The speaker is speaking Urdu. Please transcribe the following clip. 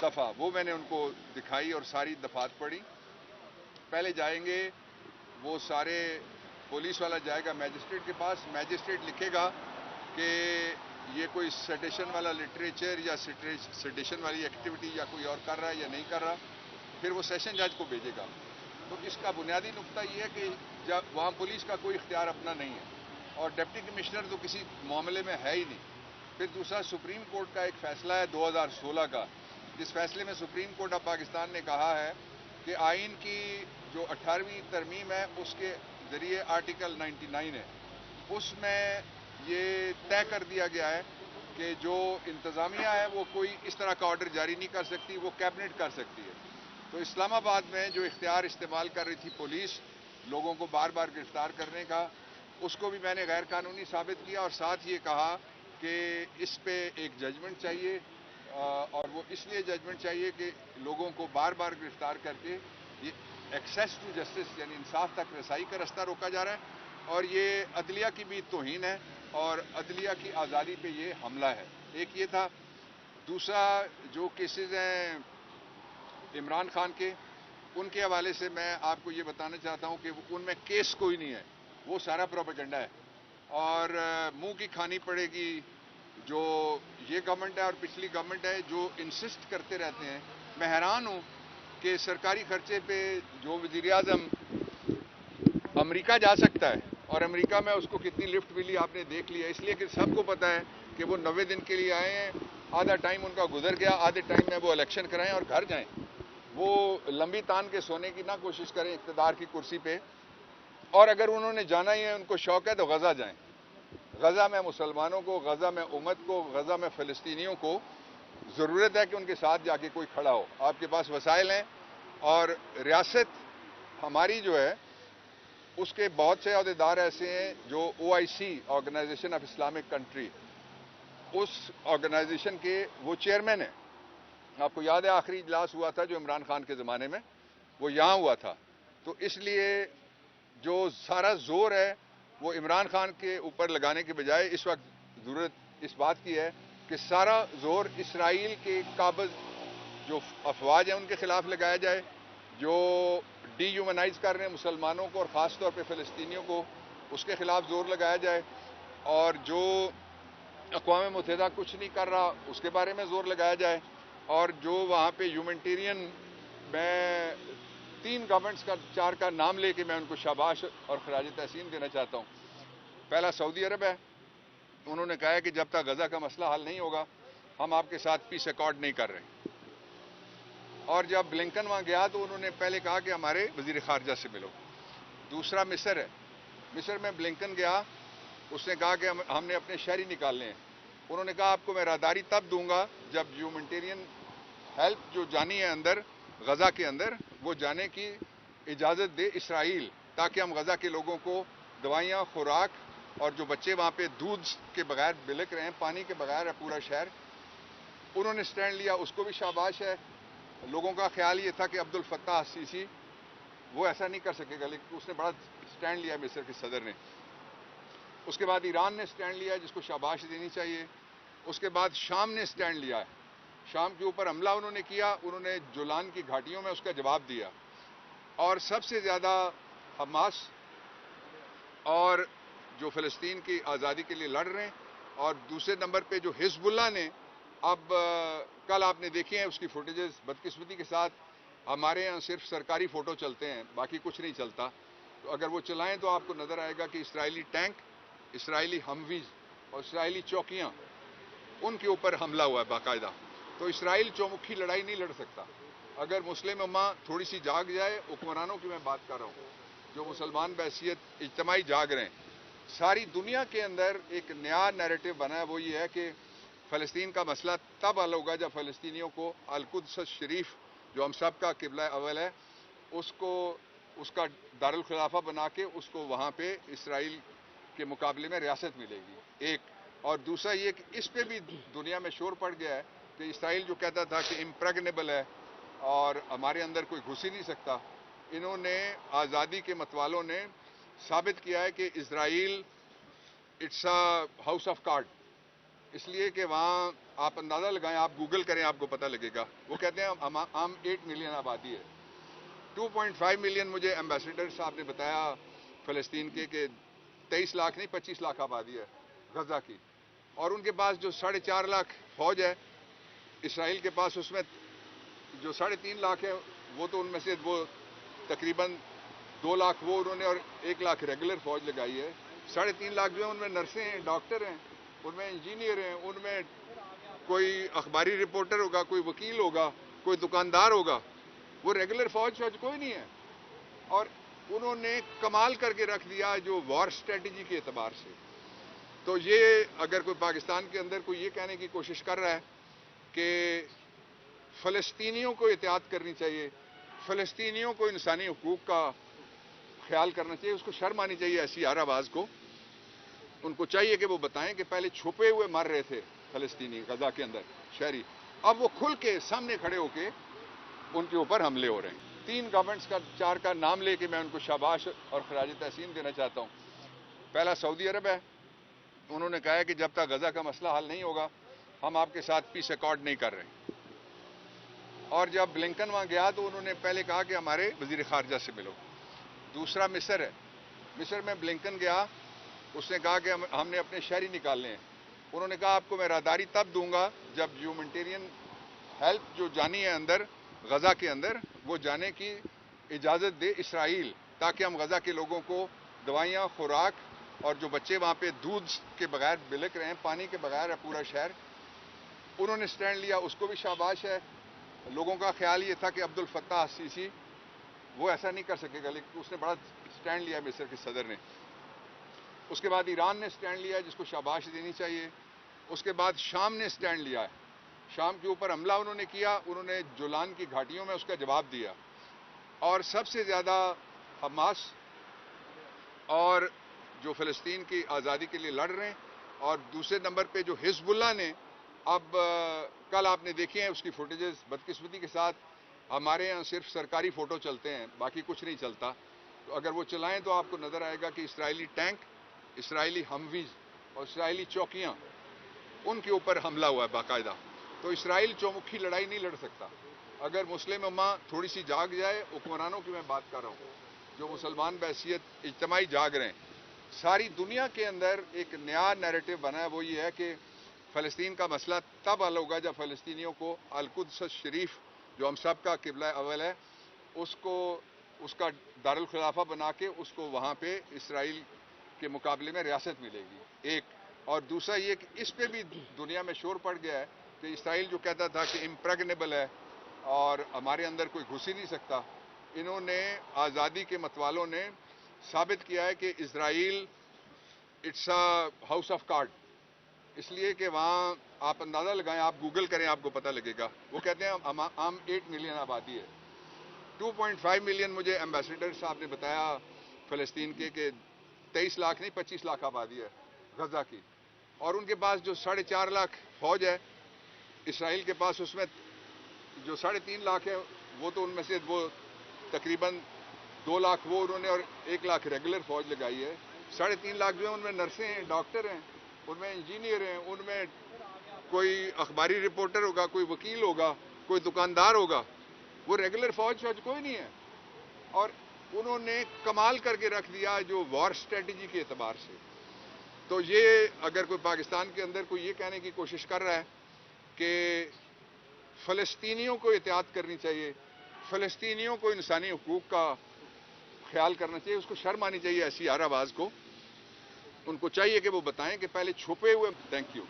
دفعہ وہ میں نے ان کو دکھائی اور ساری دفعات پڑھی. پہلے جائیں گے وہ سارے پولیس والا جائے گا میجسٹریٹ کے پاس، میجسٹریٹ لکھے گا کہ یہ کوئی سیڈیشن والا لٹریچر یا سیڈیشن والی ایکٹیویٹی یا کوئی اور کر رہا ہے یا نہیں کر رہا، پھر وہ سیشن جج کو بھیجے گا. تو اس کا بنیادی نقطہ یہ ہے کہ جب وہاں پولیس کا کوئی اختیار اپنا نہیں ہے اور ڈپٹی کمشنر تو کسی معاملے میں ہے ہی نہیں. پھر دوسرا سپریم کورٹ کا ایک فیصلہ ہے 2016 کا، جس فیصلے میں سپریم کورٹ آف پاکستان نے کہا ہے کہ آئین کی جو 18ویں ترمیم ہے اس کے ذریعے آرٹیکل 99 ہے، اس میں یہ طے کر دیا گیا ہے کہ جو انتظامیہ ہے وہ کوئی اس طرح کا آرڈر جاری نہیں کر سکتی، وہ کیبنٹ کر سکتی ہے. تو اسلام آباد میں جو اختیار استعمال کر رہی تھی پولیس لوگوں کو بار بار گرفتار کرنے کا، اس کو بھی میں نے غیر قانونی ثابت کیا اور ساتھ یہ کہا کہ اس پہ ایک ججمنٹ چاہیے، اور وہ اس لیے ججمنٹ چاہیے کہ لوگوں کو بار بار گرفتار کر کے یہ ایکسیس ٹو جسٹس یعنی انصاف تک رسائی کا رستہ روکا جا رہا ہے اور یہ عدلیہ کی بھی توہین ہے اور عدلیہ کی آزادی پہ یہ حملہ ہے. ایک یہ تھا. دوسرا جو کیسز ہیں عمران خان کے، ان کے حوالے سے میں آپ کو یہ بتانا چاہتا ہوں کہ ان میں کیس کوئی نہیں ہے، وہ سارا پروپیگنڈا ہے اور منہ کی کھانی پڑے گی جو یہ گورنمنٹ ہے اور پچھلی گورنمنٹ ہے جو انسسٹ کرتے رہتے ہیں. میں حیران ہوں کہ سرکاری خرچے پہ جو وزیر اعظم امریکہ جا سکتا ہے اور امریکہ میں اس کو کتنی لفٹ ملی آپ نے دیکھ لیا، اس لیے کہ سب کو پتا ہے کہ وہ 90 دن کے لیے آئے ہیں، آدھا ٹائم ان کا گزر گیا، آدھے ٹائم میں وہ الیکشن کرائیں اور گھر جائیں. وہ لمبی تان کے سونے کی نہ کوشش کریں اقتدار کی کرسی پہ، اور اگر انہوں نے جانا ہی ہے، ان کو شوق ہے تو غزہ جائیں. غزہ میں مسلمانوں کو، غزہ میں امت کو، غزہ میں فلسطینیوں کو ضرورت ہے کہ ان کے ساتھ جا کے کوئی کھڑا ہو. آپ کے پاس وسائل ہیں اور ریاست ہماری جو ہے اس کے بہت سے عہدیدار ایسے ہیں جو OIC organization of Islamic country, اس آرگنائزیشن کے وہ چیئرمین ہیں. آپ کو یاد ہے آخری اجلاس ہوا تھا جو عمران خان کے زمانے میں، وہ یہاں ہوا تھا. تو اس لیے جو سارا زور ہے وہ عمران خان کے اوپر لگانے کے بجائے اس وقت ضرورت اس بات کی ہے کہ سارا زور اسرائیل کے قابض جو افواج ہیں ان کے خلاف لگایا جائے، جو ڈی ہیومنائز کر رہے ہیں مسلمانوں کو اور خاص طور پہ فلسطینیوں کو، اس کے خلاف زور لگایا جائے، اور جو اقوام متحدہ کچھ نہیں کر رہا اس کے بارے میں زور لگایا جائے، اور جو وہاں پہ ہیومنٹیرین، میں 3 گورنمنٹس کا 4 کا نام لے کے میں ان کو شاباش اور خراج تحسین دینا چاہتا ہوں. پہلا سعودی عرب ہے، انہوں نے کہا ہے کہ جب تک غزہ کا مسئلہ حل نہیں ہوگا ہم آپ کے ساتھ پیس ایکارڈ نہیں کر رہے. اور جب بلنکن وہاں گیا تو انہوں نے پہلے کہا کہ ہمارے وزیر خارجہ سے ملو. دوسرا مصر ہے، مصر میں بلنکن گیا، اس نے کہا کہ ہم نے اپنے شہری نکالنے ہیں. انہوں نے کہا آپ کو میں راہداری تب دوں گا جب ہیومنٹیرین ہیلپ جو جانی ہے اندر غزہ کے اندر وہ جانے کی اجازت دے اسرائیل، تاکہ ہم غزہ کے لوگوں کو دوائیاں، خوراک، اور جو بچے وہاں پہ دودھ کے بغیر بلک رہے ہیں، پانی کے بغیر ہے پورا شہر. انہوں نے سٹینڈ لیا، اس کو بھی شاباش ہے. لوگوں کا خیال یہ تھا کہ عبد الفتاح السیسی وہ ایسا نہیں کر سکے گا، لیکن اس نے بڑا سٹینڈ لیا مصر کے صدر نے. اس کے بعد ایران نے سٹینڈ لیا جس کو شاباش دینی چاہیے. اس کے بعد شام نے سٹینڈ لیا ہے، شام کے اوپر حملہ انہوں نے کیا، انہوں نے جولان کی گھاٹیوں میں اس کا جواب دیا. اور سب سے زیادہ حماس اور جو فلسطین کی آزادی کے لیے لڑ رہے ہیں، اور دوسرے نمبر پہ جو حزب اللہ نے، اب کل آپ نے دیکھے ہیں اس کی فوٹیجز، بدقسمتی کے ساتھ ہمارے ہاں صرف سرکاری فوٹو چلتے ہیں، باقی کچھ نہیں چلتا. تو اگر وہ چلائیں تو آپ کو نظر آئے گا کہ اسرائیلی ٹینک، اسرائیلی ہمویز اور اسرائیلی چوکیاں، ان کے اوپر حملہ ہوا ہے باقاعدہ. تو اسرائیل چومکھی لڑائی نہیں لڑ سکتا. اگر مسلم امہ تھوڑی سی جاگ جائے، حکمرانوں کی میں بات کر رہا ہوں جو مسلمان بحیثیت اجتماعی جاگ رہے ہیں، ساری دنیا کے اندر ایک نیا نیریٹو بنا ہے. وہ یہ ہے کہ فلسطین کا مسئلہ تب حل ہوگا جب فلسطینیوں کو القدس شریف جو ہم سب کا قبلہ اول ہے اس کا دارالخلافہ بنا کے اس کو وہاں پہ اسرائیل کے مقابلے میں ریاست ملے گی. ایک اور دوسرا یہ کہ اس پہ بھی دنیا میں شور پڑ گیا ہے کہ اسرائیل جو کہتا تھا کہ امپریگنیبل ہے اور ہمارے اندر کوئی گھس ہی نہیں سکتا، انہوں نے آزادی کے متوالوں نے ثابت کیا ہے کہ Israel it's a house of card. اس لیے کہ وہاں آپ اندازہ لگائیں, آپ گوگل کریں, آپ کو پتہ لگے گا. وہ کہتے ہیں ہم 8 ملین آبادی ہے. 2.5 ملین مجھے ایمبیسیڈر صاحب نے بتایا فلسطین کے کہ 23 لاکھ نہیں 25 لاکھ آبادی ہے غزہ کی, اور ان کے پاس جو 4.5 لاکھ فوج ہے اسرائیل کے پاس, اس میں جو 3.5 لاکھ ہے وہ تو ان میں سے وہ تقریباً 2 لاکھ وہ انہوں نے اور 1 لاکھ ریگولر فوج لگائی ہے. 3.5 لاکھ جو ہیں ان میں نرسیں ہیں, ڈاکٹر ہیں, ان میں انجینئر ہیں, ان میں کوئی اخباری رپورٹر ہوگا, کوئی وکیل ہوگا, کوئی دکاندار ہوگا. وہ ریگولر فوج کوئی نہیں ہے. اور انہوں نے کمال کر کے رکھ دیا جو وار سٹریٹجی کے اعتبار سے. تو یہ اگر کوئی پاکستان کے اندر کوئی یہ کہنے کی کوشش کر رہا ہے کہ فلسطینیوں کو احتیاط کرنی چاہیے, فلسطینیوں کو انسانی حقوق کا خیال کرنا چاہیے, اس کو شرم آنی چاہیے ایسی ہر آواز کو. ان کو چاہیے کہ وہ بتائیں کہ پہلے چھپے ہوئے مر رہے تھے فلسطینی غزہ کے اندر شہری, اب وہ کھل کے سامنے کھڑے ہو کے ان کے اوپر حملے ہو رہے ہیں. 3 گورنمنٹس کا 4 کا نام لے کے میں ان کو شاباش اور خراج تحسین دینا چاہتا ہوں. پہلا سعودی عرب ہے, انہوں نے کہا ہے کہ جب تک غزہ کا مسئلہ حل نہیں ہوگا ہم آپ کے ساتھ پیس ایکارڈ نہیں کر رہے. اور جب بلنکن وہاں گیا تو انہوں نے پہلے کہا کہ ہمارے وزیر خارجہ سے ملو. دوسرا مصر ہے, مصر میں بلنکن گیا, اس نے کہا کہ ہم نے اپنے شہری نکالنے ہیں. انہوں نے کہا آپ کو میں راہداری تب دوں گا جب ہیومنٹیرین ہیلپ جو جانی ہے اندر غزہ کے اندر وہ جانے کی اجازت دے اسرائیل, تاکہ ہم غزہ کے لوگوں کو دوائیاں, خوراک, اور جو بچے وہاں پہ دودھ کے بغیر بلک رہے ہیں, پانی کے بغیر ہے پورا شہر. انہوں نے سٹینڈ لیا, اس کو بھی شاباش ہے. لوگوں کا خیال یہ تھا کہ عبد الفتاح السیسی وہ ایسا نہیں کر سکے گا, لیکن اس نے بڑا سٹینڈ لیا مصر کے صدر نے. اس کے بعد ایران نے سٹینڈ لیا جس کو شاباش دینی چاہیے. اس کے بعد شام نے سٹینڈ لیا ہے, شام کے اوپر حملہ انہوں نے کیا, انہوں نے جولان کی گھاٹیوں میں اس کا جواب دیا. اور سب سے زیادہ حماس اور جو فلسطین کی آزادی کے لیے لڑ رہے ہیں, اور دوسرے نمبر پہ جو حزب اللہ نے, اب کل آپ نے دیکھی ہیں اس کی فوٹیجز, بدقسمتی کے ساتھ ہمارے یہاں صرف سرکاری فوٹو چلتے ہیں, باقی کچھ نہیں چلتا. تو اگر وہ چلائیں تو آپ کو نظر آئے گا کہ اسرائیلی ٹینک, اسرائیلی ہمویز اور اسرائیلی چوکیاں, ان کے اوپر حملہ ہوا ہے باقاعدہ. تو اسرائیل چومکھی لڑائی نہیں لڑ سکتا. اگر مسلم امہ تھوڑی سی جاگ جائے, حکمرانوں کی میں بات کر رہا ہوں, جو مسلمان بحیثیت اجتماعی جاگ رہے ہیں, ساری دنیا کے اندر ایک نیا نیریٹو بنا ہے. وہ یہ ہے کہ فلسطین کا مسئلہ تب حل ہوگا جب فلسطینیوں کو القدس شریف جو ہم سب کا قبلہ اول ہے اس کا دارالخلافہ بنا کے اس کو وہاں پہ اسرائیل کے مقابلے میں ریاست ملے گی. ایک اور دوسرا یہ کہ اس پہ بھی دنیا میں شور پڑ گیا ہے کہ اسرائیل جو کہتا تھا کہ امپریگنیبل ہے اور ہمارے اندر کوئی گھس ہی نہیں سکتا, انہوں نے آزادی کے متوالوں نے ثابت کیا ہے کہ Israel it's a house of card. اس لیے کہ وہاں آپ اندازہ لگائیں, آپ گوگل کریں, آپ کو پتہ لگے گا. وہ کہتے ہیں ہم 8 ملین آبادی ہے. 2.5 ملین مجھے ایمبیسیڈر صاحب نے بتایا فلسطین کے کہ 23 لاکھ نہیں 25 لاکھ آبادی ہے غزہ کی, اور ان کے پاس جو 4.5 لاکھ فوج ہے اسرائیل کے پاس, اس میں جو 3.5 لاکھ ہے وہ تو ان میں سے وہ تقریباً 2 لاکھ وہ انہوں نے اور 1 لاکھ ریگولر فوج لگائی ہے. 3.5 لاکھ جو ہیں ان میں نرسیں ہیں, ڈاکٹر ہیں, ان میں انجینئر ہیں, ان میں کوئی اخباری رپورٹر ہوگا, کوئی وکیل ہوگا, کوئی دکاندار ہوگا. وہ ریگولر فوج کوئی نہیں ہے. اور انہوں نے کمال کر کے رکھ دیا جو وار سٹریٹجی کے اعتبار سے. تو یہ اگر کوئی پاکستان کے اندر کوئی یہ کہنے کی کوشش کر رہا ہے کہ فلسطینیوں کو احتیاط کرنی چاہیے, فلسطینیوں کو انسانی حقوق کا خیال کرنا چاہیے, اس کو شرم آنی چاہیے ایسی ہر آواز کو. ان کو چاہیے کہ وہ بتائیں کہ پہلے چھپے ہوئے. Thank you.